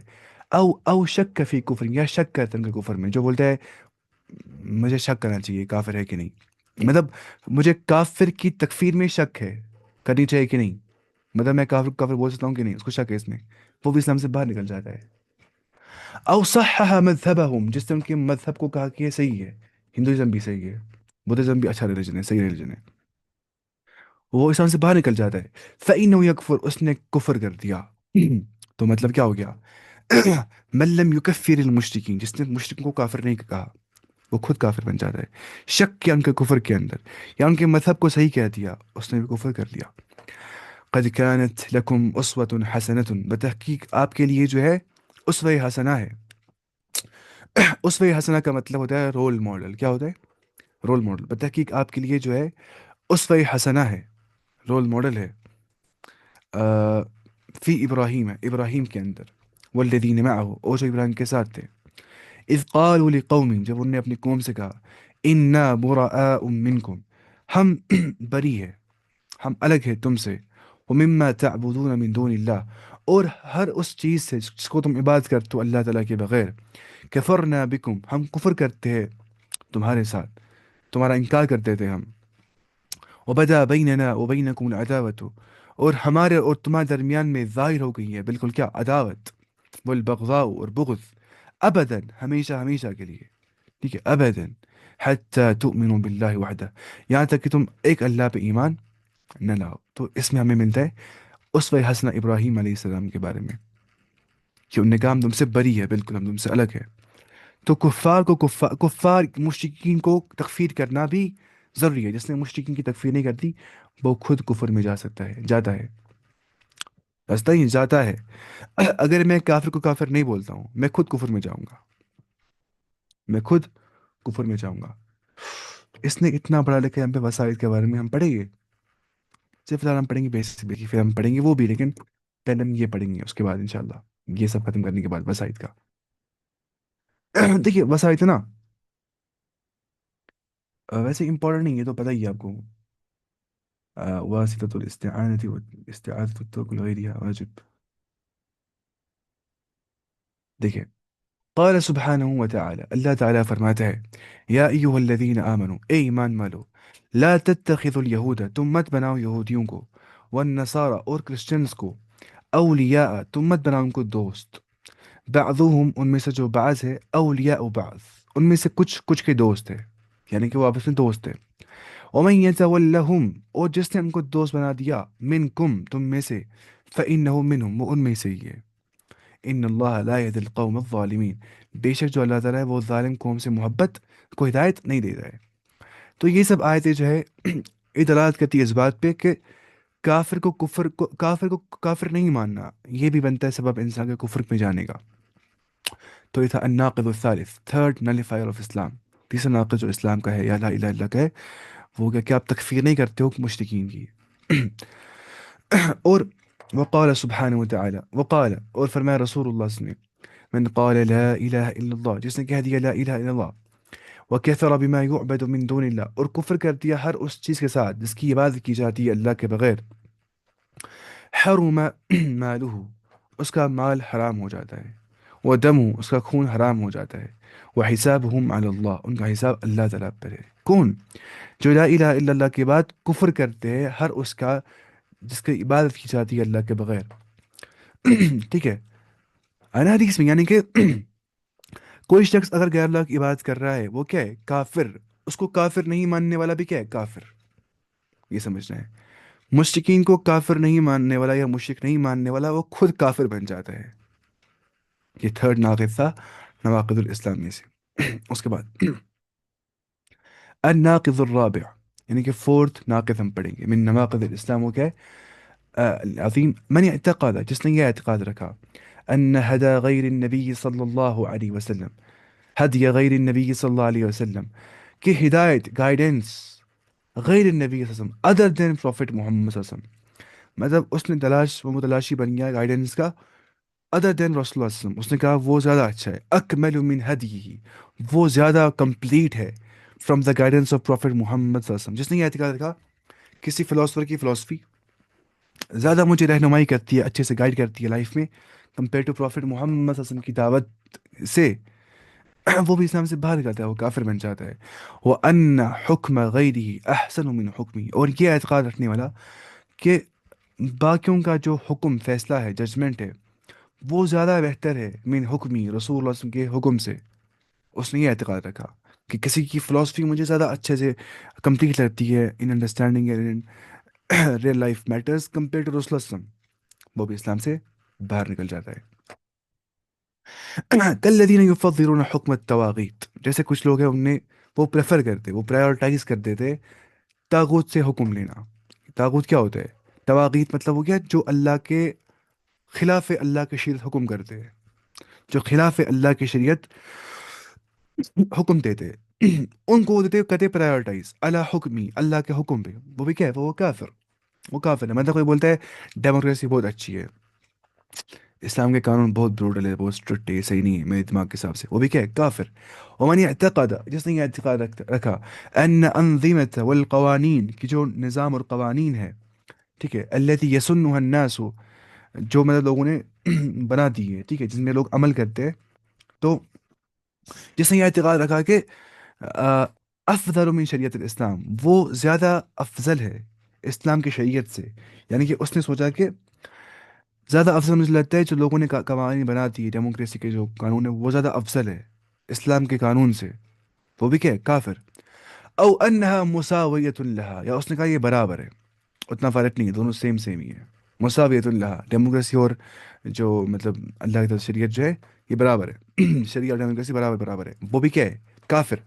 او شک فی کفر، یا شک کرتا ہے ان کے کفر میں، جو بولتا ہے مجھے شک کرنا چاہیے کافر ہے کہ نہیں، مطلب مجھے کافر کی تکفیر میں شک ہے، کرنی چاہیے کہ نہیں، مطلب میں کافر کافر بول سکتا ہوں کہ نہیں، اس کو شک ہے اس میں، وہ بھی اسلام سے باہر نکل جاتا ہے. او صحح مذہبہم، جس نے ان کے مذہب کو کہا کہ یہ صحیح ہے، ہندوازم بھی صحیح ہے، بدھزم بھی اچھا ریلیجن ہے، صحیح ریلیجن ہے، وہ اسلام سے باہر نکل جاتا ہے. فَإِنَّهُ يَكْفُرُ، اس نے کفر کر دیا. تو مطلب کیا ہو گیا؟ من لم یکفر المشرکین، جس نے مشرکوں کو کافر نہیں کہا، وہ خود کافر بن جاتا ہے. شک کیا ان کے کفر کے اندر، یا ان کے مذہب کو صحیح کہہ دیا، اس نے بھی کفر کر لیا. قد كانت لکم اسوۃ حسنۃ، بتحقیق آپ کے لیے جو ہے اسوہ حسنہ ہے. اسوہ حسنہ کا مطلب ہوتا ہے رول ماڈل. کیا ہوتا ہے؟ Role model. بتحقیق آپ کے لیے جو ہے اسوہ حسنہ ہے، رول ماڈل ہے. آ، فی ابراہیم، ابراہیم کے اندر، والذین معه، اور جو ابراہیم کے ساتھ تھے. اذ قالوا لقوم، جب انہوں نے اپنی قوم سے کہا، انا براء منکم، ہم بری ہے، ہم الگ ہے تم سے، ومما تعبدون من دون اللہ، اور ہر اس چیز سے جس کو تم عبادت کرتے ہو اللہ تعالیٰ کے بغیر. کفرنا بکم، ہم کفر کرتے ہیں تمہارے ساتھ، تمہارا انکار کرتے تھے ہم. وبدا بیننا وبینکم العداوت، اور ہمارے اور تمہارے درمیان میں ظاہر ہو گئی ہے بالکل کیا؟ عداوت، والبغضاء، اور بغض، ابدا، ہمیشہ ہمیشہ کے لیے، ٹھیک ہے، ابدا، حتی تؤمنوا باللہ وحدہ، یہاں تک کہ تم ایک اللہ پہ ایمان نہ لاؤ. تو اس میں ہمیں ملتا ہے اسوہ حسنہ ابراہیم علیہ السلام کے بارے میں، کہ انہوں نے کہا ہم تم سے بری ہے، بالکل ہم تم سے الگ ہے. تو کفار کو کفار مشرکین کو تکفیر کرنا بھی ضروری ہے. جس نے مشرکین کی تکفیر نہیں کرتی، وہ خود کفر میں جا سکتا ہے، جاتا ہے، رستہ ہی جاتا ہے. اگر میں کافر کو کافر نہیں بولتا ہوں، میں خود کفر میں جاؤں گا، میں خود کفر میں جاؤں گا. اس نے اتنا بڑا لکھا ہے ہم پہ وسائل کے بارے میں، ہم پڑھیں گے صرف فی الحال، ہم پڑھیں گے بیسک بھی، پھر ہم پڑھیں گے وہ بھی، لیکن پہلے ہم یہ پڑھیں گے، اس کے بعد انشاءاللہ یہ سب ختم کرنے کے بعد وسائل کا. دیکھیے وسائل نا ویسے امپورٹنٹ نہیں ہے، تو پتہ ہی ہے آپ کو. واسطة الاستعانة والاستعاذة والتوكل غيرها واجب. دیکھیں قال سبحانہ وتعالی، اللہ تعالیٰ فرماتا ہے، یا ایہا الذین آمنوا، اے ایمان والو، لا تتخذوا اليہود، تم مت بناؤ یہودیوں کو، والنصارى، اور کرسچنز کو، اولیاء، تم مت بناؤ ان کو دوست، بعضهم، ان میں سے جو بعض ہے، اولیاء بعض، ان میں سے کچھ کے دوست ہے، یعنی کہ وہ آپس میں دوست ہے. ومن يتولهم، اور جس نے ان کو دوست بنا دیا، منکم، تم میں سے، فإنه منهم، وہ ان میں سے ہی ہے. ان اللہ لا يهدي القوم الظالمین، بے شک جو اللہ تعالیٰ ہے وہ ظالم قوم سے محبت کو ہدایت نہیں دے رہا ہے. تو یہ سب آیتیں جو ہے یہ دلالت کرتی ہے اس بات پہ کہ کافر کو کافر نہیں ماننا، یہ بھی بنتا ہے سبب انسان کے کفر میں جانے کا. تو یہ تھا الناقض الثالث، تھرڈ نلیفائر آف اسلام. تیسرا ناقض جو اسلام کا ہے، یا لا الہ الا اللہ کا ہے، وہ کہ آپ تکفیر نہیں کرتے ہو مشرکین کی. اور وقال سبحانہ وتعالی، وقال، اور فرمایا رسول اللہ صلی اللہ علیہ وسلم، من قال لا الہ الا اللہ، جس نے کہہ دیا لا الہ الا اللہ، وکفر بما یعبد من دون اللہ، اور کفر کر دیا ہر اس چیز کے ساتھ جس کی عبادت کی جاتی ہے اللہ کے بغیر، حرم مالہ، اس کا مال حرام ہو جاتا ہے، ودمہ، اس کا خون حرام ہو جاتا ہے، وحسابہم علی اللہ، ان کا حساب اللہ تعالیٰ پر ہے. کون؟ جو لا الہ الا اللہ کے بعد کفر کرتے ہیں ہر اس کا جس کی عبادت کی جاتی ہے اللہ کے بغیر. ٹھیک ہے، انا حدیث میں، یعنی کہ کوئی شخص اگر غیر اللہ کی عبادت کر رہا ہے، وہ کیا ہے؟ کافر. اس کو کافر نہیں ماننے والا بھی کیا ہے؟ کافر. یہ سمجھنا ہے. مشرکین کو کافر نہیں ماننے والا یا مشرک نہیں ماننے والا وہ خود کافر بن جاتا ہے. یہ تھرڈ ناقض تھا نواقض الاسلام میں سے. اس کے بعد الناقض الرابع، یعنی کہ فورتھ ناقض ہم پڑھیں گے من نواقض الاسلام. وہ کیا ہے؟ العظیم من اعتقاد، جس نے یہ اعتقاد رکھا، ان ہدى غیر النبی صلی اللہ علیہ وسلم، ہدی غیر النبی صلی اللہ علیہ وسلم، کہ ہدایت گائیڈنس غیر النبی صلی اللہ علیہ وسلم، ادر دین پروفٹ محمد صلی اللہ علیہ وسلم. مطلب اس نے تلاش و متلاشی بن گیا گائیڈنس کا ادر دین رسول اللہ صلی اللہ علیہ وسلم. اس نے کہا وہ زیادہ اچھا ہے، اکمل من ہدیہ، وہ زیادہ کمپلیٹ ہے from the guidance of prophet Muhammad صلی اللہ علیہ وسلم. جس نے یہ اعتقاد رکھا کسی فلاسفر کی فلاسفی زیادہ مجھے رہنمائی کرتی ہے، اچھے سے گائیڈ کرتی ہے لائف میں کمپیئر ٹو پروفٹ محمد صلی اللہ علیہ وسلم کی دعوت سے، وہ بھی اسلام سے باہر جاتا ہے، وہ کافر بن جاتا ہے. وہ ان حکم غیری احسن من حکمی، اور یہ اعتقاد رکھنے والا کہ باقیوں کا جو حکم فیصلہ ہے ججمنٹ ہے وہ زیادہ بہتر ہے من حکمی رسول اللہ صلی اللہ علیہ وسلم کے حکم سے. اس نے یہ اعتقاد رکھا کہ کسی کی فلاسفی مجھے زیادہ اچھے سے کمپلیٹ لگتی ہے in understanding real life matters compare to رسول اللہ صلی اللہ علیہ وسلم، وہ بھی اسلام سے باہر نکل جاتا ہے. کالذین یفضلون حکم التواغیت، جیسے کچھ لوگ ہیں ان نے وہ پریفر کرتے، وہ پرائیورٹائز کر دیتے تاغوت سے حکم لینا. تاغوت کیا ہوتا ہے؟ تواغیت مطلب وہ کیا، جو اللہ کے خلاف اللہ کی شریعت حکم کرتے ہیں، جو خلاف اللہ کی شریعت حکم دیتے ان کو وہ دیتے کہتے پرائیورٹائز اللہ حکمی، اللہ کے حکم پہ. وہ بھی کیا ہے؟ وہ کافر، وہ کافر ہے. مطلب کوئی بولتا ہے ڈیموکریسی بہت اچھی ہے، اسلام کے قانون بہت بروٹل ہے، بہت اسٹرکٹ ہے، صحیح نہیں ہے میرے دماغ کے حساب سے، وہ بھی کیا ہے؟ کافر. ومن اعتقد، جس نے یہ اعتقاد رکھا ان انظمت والقوانین، کی جو نظام اور قوانین ہے، ٹھیک ہے، التي يسنها الناس، جو مطلب لوگوں نے بنا دی ہے، ٹھیک ہے، جن میں لوگ عمل کرتے ہیں، تو جس نے یہ اعتقاد رکھا کہ آ، افضل من شریعت الاسلام، وہ زیادہ افضل ہے اسلام کی شریعت سے. یعنی کہ اس نے سوچا کہ زیادہ افضل مجھے لگتا ہے جو لوگوں نے قوانین بنا دی ہے، ڈیموکریسی کے جو قانون ہے وہ زیادہ افضل ہے اسلام کے قانون سے. وہ بھی کیا ہے؟ کافر. او انہا مساویت لہا، یا اس نے کہا یہ برابر ہے، اتنا فرق نہیں ہے، دونوں سیم سیم ہی ہے. مساویت لہا، ڈیموکریسی اور جو مطلب اللہ کی طرف شریعت جو ہے یہ برابر ہے. شریعت اور ڈیموکریسی برابر برابر ہے. وہ بھی کیا ہے؟ کافر.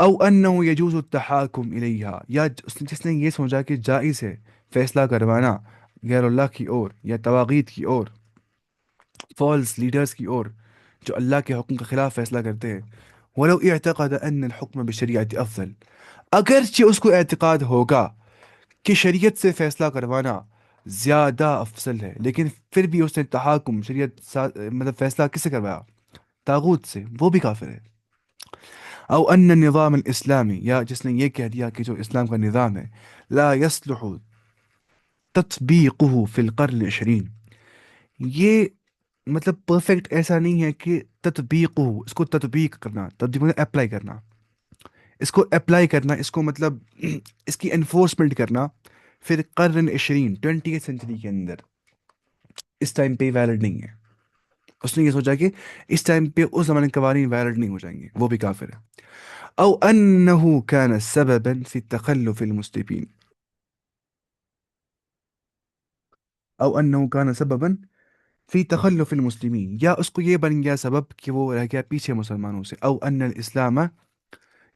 او انه يجوز التحاكم الیہا، یا جس نے یہ سوچا کہ جائز ہے فیصلہ کروانا غیر اللہ کی اور یا تواغیت کی اور فالس لیڈرز کی اور جو اللہ کے حکم کے خلاف فیصلہ کرتے ہیں. ولو اعتقد ان الحکم بشریعت افضل، اگرچہ اس کو اعتقاد ہوگا کہ شریعت سے فیصلہ کروانا زیادہ افضل ہے، لیکن پھر بھی اس نے تحاکم شریعت مطلب فیصلہ کس سے کروایا؟ طاغوت سے. وہ بھی کافر ہے. او ان النظام الاسلامی، یا جس نے یہ کہہ دیا کہ جو اسلام کا نظام ہے لا يصلح تطبیقه فی القرن العشرین، یہ مطلب پرفیکٹ ایسا نہیں ہے کہ تطبیق ہو، اس کو تطبیق کرنا، تطبیق مطلب اپلائی کرنا، اس کو اپلائی کرنا، اس کو مطلب اس کی انفورسمنٹ کرنا پھر قرن 20 20th سینچری کے اندر اس ٹائم پہ ویلڈ نہیں ہے. اس نے یہ سوچا کہ اس ٹائم پہ اس زمانے کے قوانین ویلڈ نہیں ہو جائیں گے. وہ بھی کافر ہے. او انه كان سببا في تخلف المسلمين، او انه كان سببا فی تخلف المسلمین، یا اس کو یہ بن گیا سبب کہ وہ رہ گیا پیچھے مسلمانوں سے. او ان الاسلام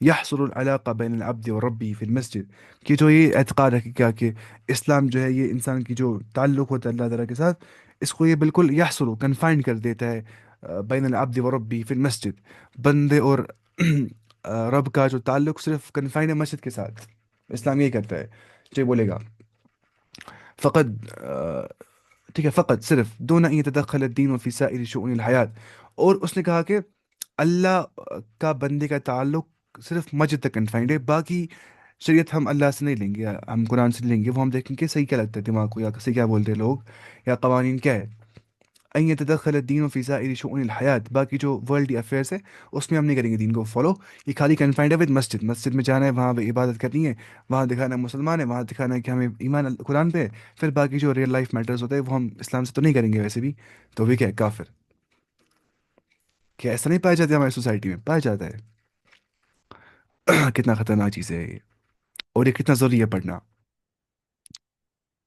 یحصل العلاقہ بین العبد و ربی فی المسجد، کہ جو یہ اعتقاد رکھے گا کہ اسلام جو ہے یہ انسان کی جو تعلق ہوتا ہے اللہ تعالیٰ کے ساتھ، اس کو یہ بالکل یحصل کنفائن کر دیتا ہے بین العبد و ربی فی المسجد، بندے اور رب کا جو تعلق صرف کنفائن ہے مسجد کے ساتھ. اسلام یہ کرتا ہے. جو بولے گا فقط ٹھیک ہے، فقط صرف دون ان يتدخل الدین فی سائر شؤون الحیات، اور اس نے کہا کہ اللہ کا بندے کا تعلق صرف مسجد تک کنفائنڈ ہے، باقی شریعت ہم اللہ سے نہیں لیں گے، یا ہم قرآن سے لیں گے، وہ ہم دیکھیں کہ صحیح کیا لگتا ہے دماغ کو، یا صحیح کیا بولتے ہیں لوگ، یا قوانین کیا ہے. ان يتدخل الدین فی سائر شؤون الحیات، باقی جو ورلڈلی افیئرس ہے اس میں ہم نہیں کریں گے دین کو فالو. یہ خالی کنفائنڈ ہے ود مسجد، مسجد میں جانا ہے، وہاں پہ عبادت کرنی ہے، وہاں دکھانا ہے مسلمان ہے، وہاں دکھانا ہے کہ ہمیں ایمان قرآن پہ ہے. پھر باقی جو ریئل لائف میٹرز ہوتے ہیں وہ ہم اسلام سے تو نہیں کریں گے ویسے بھی. تو بھی کیا ہے؟ کافر. کیا ایسا نہیں پایا جاتا ہے ہماری سوسائٹی میں؟ پایا جاتا ہے. کتنا خطرناک چیز ہے یہ، اور یہ کتنا ضروری ہے پڑھنا.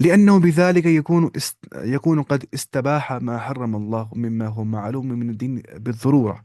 لأنه بذلك يكون قد استباح ما حرم الله مما هو معلوم من الدين بالضرورة،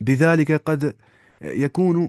بذلك قد يكون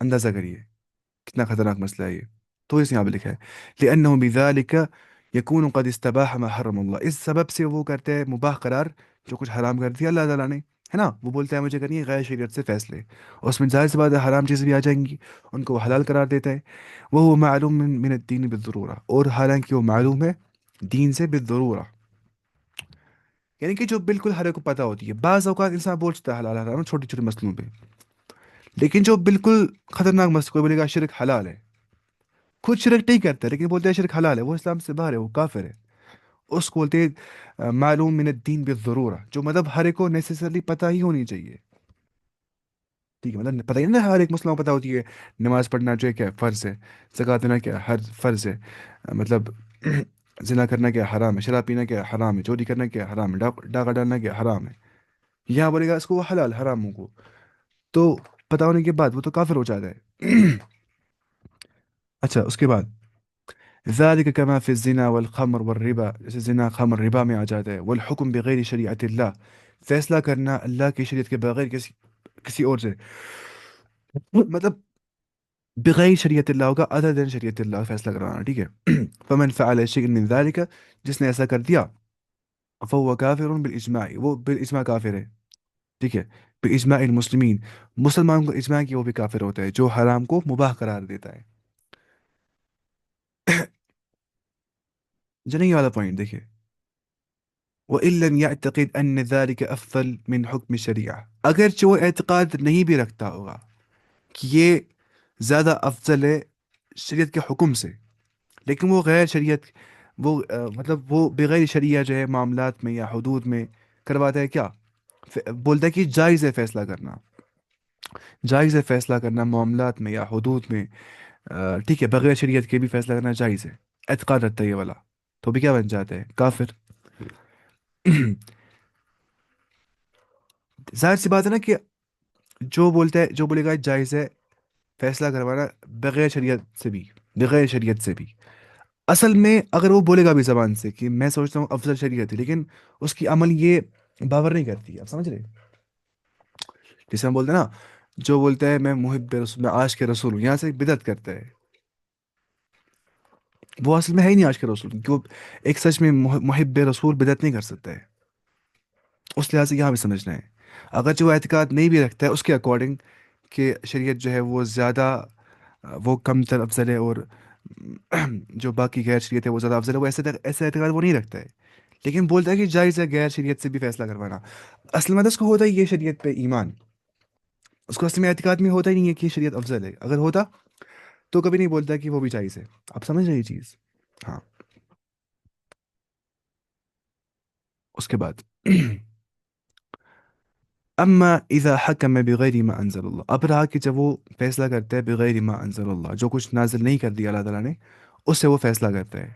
اندازہ کریے کتنا خطرناک مسئلہ ہے یہ. تو اس یہاں پہ لکھا ہے لِأَنَّهُ بِذَلِكَ يَكُونُ قَدْ اسْتَبَاحَ مَا حَرَّمَ اللَّهُ، اس سبب سے وہ کرتے ہیں مباح قرار جو کچھ حرام کر دیا اللہ تعالیٰ نے، ہے نا. وہ بولتا ہے مجھے کرنی ہے غیر شریعت سے فیصلے، اور اس میں ظاہر سی بات ہے حرام چیزیں بھی آ جائیں گی، ان کو وہ حلال قرار دیتا ہے. وہ معلوم من الدین بالضرورہ، اور حالانکہ وہ معلوم ہے دین سے بالضرورہ، یعنی کہ جو بالکل ہر ایک کو پتہ ہوتی ہے. بعض اوقات انسان بولتا ہے حلال حرام چھوٹی چھوٹی مسئلوں پہ، لیکن جو بالکل خطرناک مسئلہ، کوئی بولے گا شرک حلال ہے، خود شرک نہیں کرتا لیکن بولتے ہیں شرک حلال ہے، وہ اسلام سے باہر ہے، وہ کافر ہے. اس کو بولتے ہیں معلوم من الدین بالضرورہ، جو مطلب ہر ایک کو نیسیسرلی پتہ ہی ہونی چاہیے. ٹھیک ہے، مطلب پتہ ہی نا ہر ایک مسئلہ کو پتہ ہوتی ہے. نماز پڑھنا جو ہے کیا فرض ہے، زکوٰۃ دینا کیا ہر فرض ہے، مطلب زنا کرنا کیا حرام ہے، شراب پینا کیا حرام ہے، چوری کرنا کیا حرام ہے، ڈاکہ ڈالنا کیا حرام ہے. یہاں بولے گا اس کو وہ حلال حراموں کو، تو پتہ ہونے کے بعد وہ تو کافر ہو جاتا ہے. اچھا اس کے بعد ذالک کما فی الزنا والخمر والربا، جیسے زنا خمر ربا میں آ جاتا ہے. والحکم بغیر شریعت اللہ، فیصلہ کرنا اللہ کی شریعت کے بغیر کسی اور سے، مطلب بغیر شریعت اللہ ہوگا ادر دین شریعت اللہ فیصلہ کرانا. ٹھیک ہے. فمن فعل شيئا من ذلك، جس نے ایسا کر دیا، فهو کافر بالاجماع، وہ بالاجماع کافر ہے. ٹھیک ہے. باجماع المسلمین، مسلمان کو اجماع کی وہ بھی کافر ہوتا ہے جو حرام کو مباح قرار دیتا ہے. جنہی والا پوائنٹ دیکھیے، وَإِن لَمْ يَعْتَقِدْ أَنَّ ذَلِكَ أَفْضَلُ مِنْ حُكْمِ الشَّرِيعَةِ، اگرچہ وہ اعتقاد نہیں بھی رکھتا ہوگا کہ یہ زیادہ افضل ہے شریعت کے حکم سے، لیکن وہ غیر شریعت، وہ مطلب وہ بغیر شریعہ جو ہے معاملات میں یا حدود میں کرواتا ہے کیا، بولتا ہے کہ جائز ہے فیصلہ کرنا، جائز ہے فیصلہ کرنا معاملات میں یا حدود میں. ٹھیک ہے، بغیر شریعت کے بھی فیصلہ کرنا جائز ہے، اعتقاد رکھتا ہے یہ والا، تو بھی کیا بن جاتا ہے کافر. ظاہر سی بات ہے نا کہ جو بولتا ہے، جو بولے گا جائز ہے فیصلہ کروانا بغیر شریعت سے بھی، بغیر شریعت سے بھی، اصل میں اگر وہ بولے گا بھی زبان سے کہ میں سوچتا ہوں افضل شریعت ہے، لیکن اس کی عمل یہ باور نہیں کرتی. آپ سمجھ رہے؟ جسے ہم بولتے ہیں نا، جو بولتا ہے میں محب رسول، میں عاشق رسول ہوں، یہاں سے بدعت کرتا ہے، وہ اصل میں ہے ہی نہیں عاشق رسول، کیونکہ وہ ایک سچ میں محب رسول بدعت نہیں کر سکتا ہے. اس لحاظ سے یہاں بھی سمجھنا ہے. اگرچہ وہ اعتقاد نہیں بھی رکھتا ہے اس کے اکارڈنگ کہ شریعت جو ہے وہ زیادہ وہ کم تر افضل ہے، اور جو باقی غیر شریعت ہے وہ زیادہ افضل ہے، وہ ایسا اعتقاد وہ نہیں رکھتا ہے، لیکن بولتا ہے کہ جائز ہے غیر شریعت سے بھی فیصلہ کروانا. اصل میں تو اس کو ہوتا ہی یہ شریعت پہ ایمان، اس کو اصل میں اعتقاد میں ہوتا ہی نہیں ہے کہ شریعت افضل ہے. اگر ہوتا تو کبھی نہیں بولتا کہ وہ بھی جائز ہے. آپ سمجھ رہے یہ چیز؟ ہاں. اس کے بعد اما اذا حکم بغیر ما انزل اللہ، اب رہا کہ جب وہ فیصلہ کرتا ہے بغیر ما انزل اللہ، جو کچھ نازل نہیں کر دیا اللہ تعالیٰ نے، اس سے وہ فیصلہ کرتا ہے.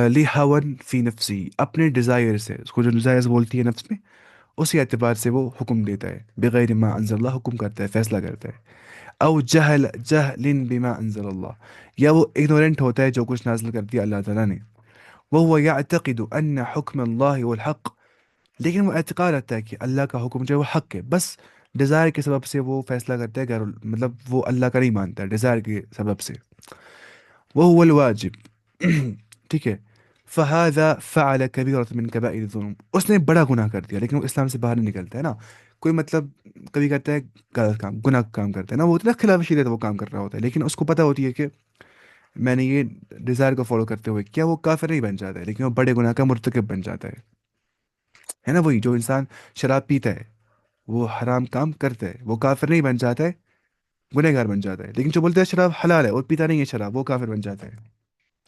لہون فی نفسی، اپنے ڈیزائر سے، اس کو جو ڈیزائرز بولتی ہے نفس میں، اسی اعتبار سے وہ حکم دیتا ہے، بغیر ما انزل اللہ حکم کرتا ہے، فیصلہ کرتا ہے. او جہل بما انزل اللہ، یا وہ اگنورنٹ ہوتا ہے جو کچھ نازل کر دیا اللہ تعالیٰ نے. وہ یعتقد ان حکم اللہ والحق، لیکن وہ اعتقاد رکھتا ہے کہ اللہ کا حکم جو ہے وہ حق ہے، بس ڈیزائر کے سبب سے وہ فیصلہ کرتا ہے مطلب وہ اللہ کا نہیں مانتا ڈیزائر کے سبب سے. وہ الواجب. ٹھیک ہے. فہذا فعل کبیرۃ من کبائر الذنوب، اس نے بڑا گناہ کر دیا، لیکن وہ اسلام سے باہر نہیں نکلتا ہے نا. کوئی مطلب کبھی کرتا ہے غلط کام، گناہ کام کرتا ہے نا، وہ اتنا خلاف شریعت وہ کام کر رہا ہوتا ہے، لیکن اس کو پتہ ہوتی ہے کہ میں نے یہ ڈیزائر کو فالو کرتے ہوئے کیا، وہ کافر نہیں بن جاتا ہے، لیکن وہ بڑے گناہ کا مرتکب بن جاتا ہے نا. وہی جو انسان شراب پیتا ہے، وہ حرام کام کرتا ہے، وہ کافر نہیں بن جاتا ہے، گنہگار بن جاتا ہے. لیکن جو بولتا ہے شراب حلال ہے اور پیتا نہیں ہے شراب، وہ کافر بن جاتا ہے.